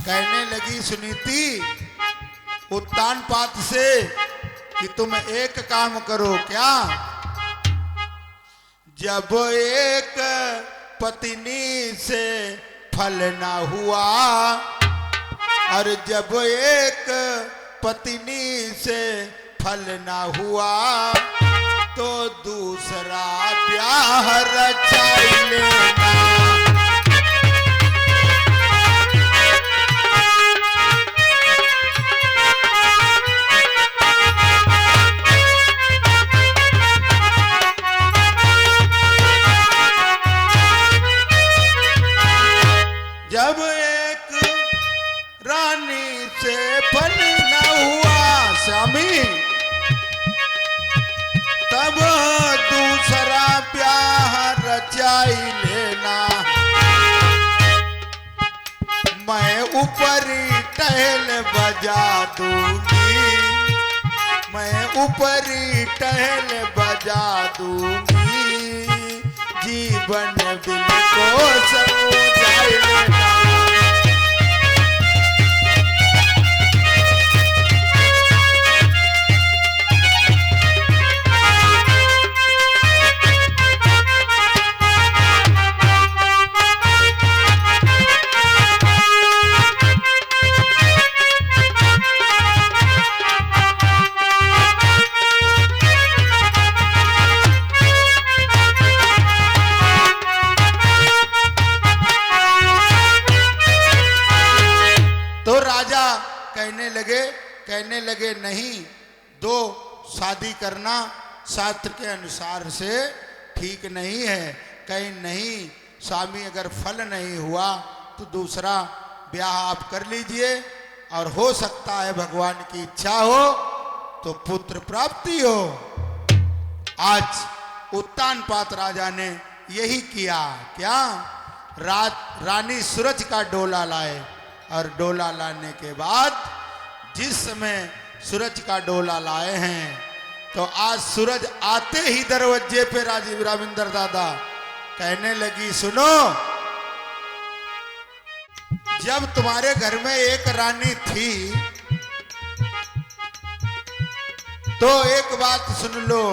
कहने लगी सुनीति उत्तान पात से कि तुम एक काम करो। क्या? जब एक पत्नी से फल ना हुआ और जब एक पत्नी से फल ना हुआ तो दूसरा ब्याह रचा लेना। जब एक रानी से फल न हुआ स्वामी तब दूसरा ब्याह रचाई लेना। मैं ऊपरी टहल बजा दूंगी, मैं ऊपरी टहल बजा दूंगी, जीवन दिल को सजाई लेना। कहने लगे नहीं, दो शादी करना शास्त्र के अनुसार से ठीक नहीं है। कहीं नहीं स्वामी, अगर फल नहीं हुआ तो दूसरा ब्याह आप कर लीजिए और हो सकता है भगवान की इच्छा हो तो पुत्र प्राप्ति हो। आज उत्तानपाद राजा ने यही किया। क्या? रानी सूरज का डोला लाए और डोला लाने के बाद जिस समय सूरज का डोला लाए हैं तो आज सूरज आते ही दरवाजे पे राजीव राविंदर दादा कहने लगी सुनो, जब तुम्हारे घर में एक रानी थी तो एक बात सुन लो,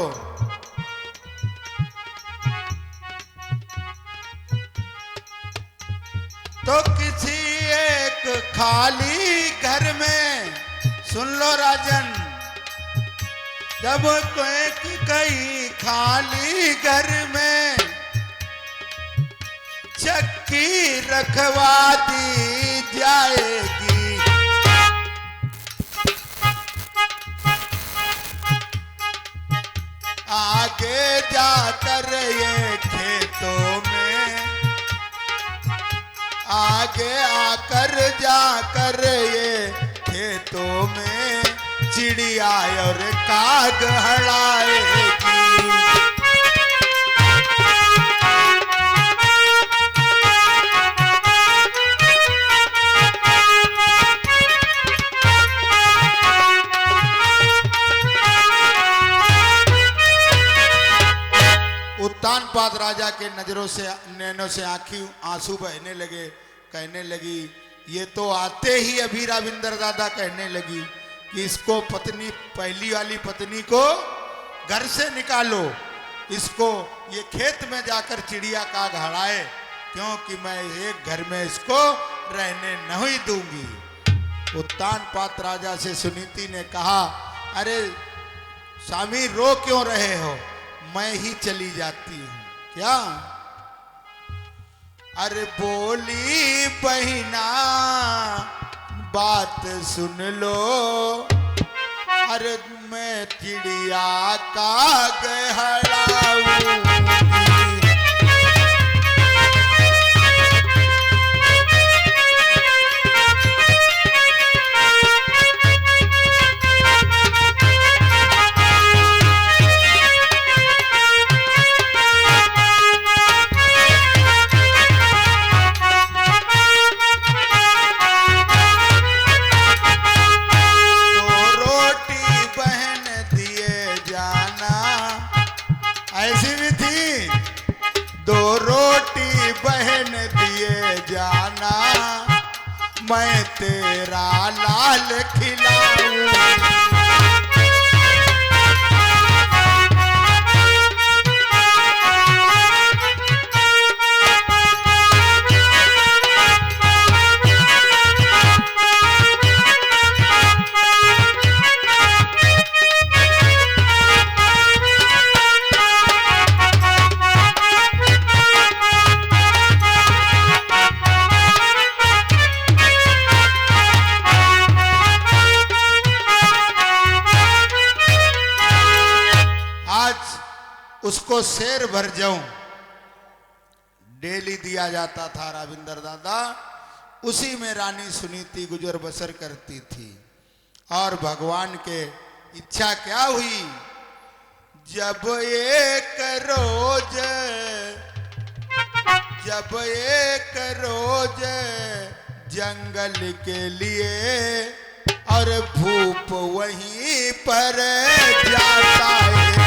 तो किसी एक खाली घर में, सुन लो राजन, जब कोई कहीं खाली घर में चक्की रखवा दी जाएगी, आगे जाकर ये खेतों में, आगे आकर जाकर ये खेतों में चिड़िया और काग हड़ाएगी। उत्तानपाद राजा के नजरों से नैनों से आंसू बहने लगे। कहने लगी ये तो आते ही अभी राविंदर दादा कहने लगी कि इसको पत्नी, पहली वाली पत्नी को घर से निकालो, इसको ये खेत में जाकर चिड़िया काग हड़ाए, क्योंकि मैं एक घर में इसको रहने नहीं दूंगी। उत्तानपाद राजा से सुनीति ने कहा अरे स्वामी रो क्यों रहे हो, मैं ही चली जाती हूँ। क्या? अरे बोली बहिना बात सुन लो, अरे मैं चिड़िया काग हड़ाऊंगी। मैं तेरा लाल खिलाऊं। उसको शेर भर जाऊं डेली दिया जाता था राविंदर दादा, उसी में रानी सुनीति गुजर बसर करती थी। और भगवान के इच्छा क्या हुई, जब एक रोज जंगल के लिए और भूप वहीं पर जाता है।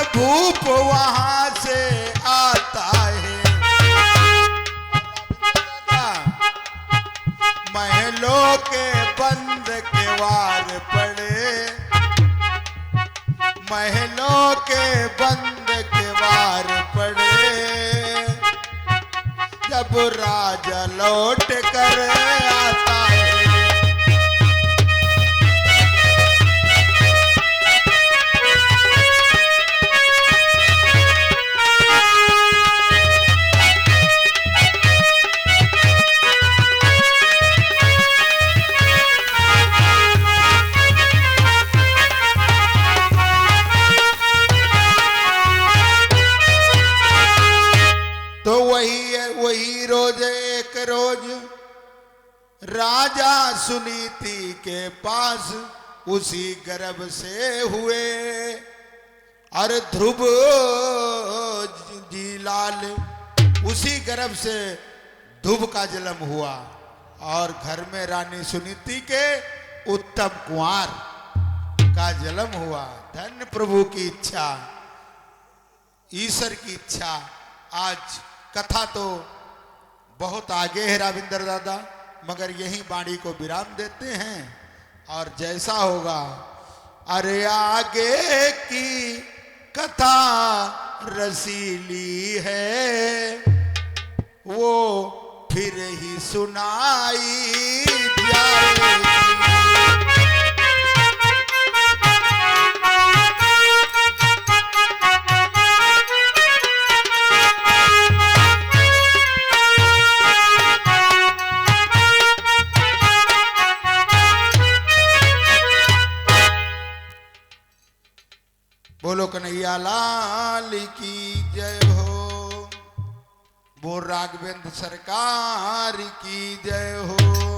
भूप वहां से आता है, महलों के बंद किवाड़ पड़े, महलों के बंद किवाड़ पड़े, जब राजा लौट कर आता है। तो वही रोज एक रोज राजा सुनीति के पास उसी गर्भ से हुए, और ध्रुव जी लाल उसी गर्भ से ध्रुव का जन्म हुआ, और घर में रानी सुनीति के उत्तम कुंवर का जन्म हुआ। धन्य प्रभु की इच्छा, ईश्वर की इच्छा। आज कथा तो बहुत आगे है राविंदर दादा, मगर यही वाणी को विराम देते हैं, और जैसा होगा, अरे आगे की कथा रसीली है, वो फिर ही सुनाई जाएगी। बोलो कन्हैया लाल की जय हो, बोल राघवेंद्र सरकार की जय हो।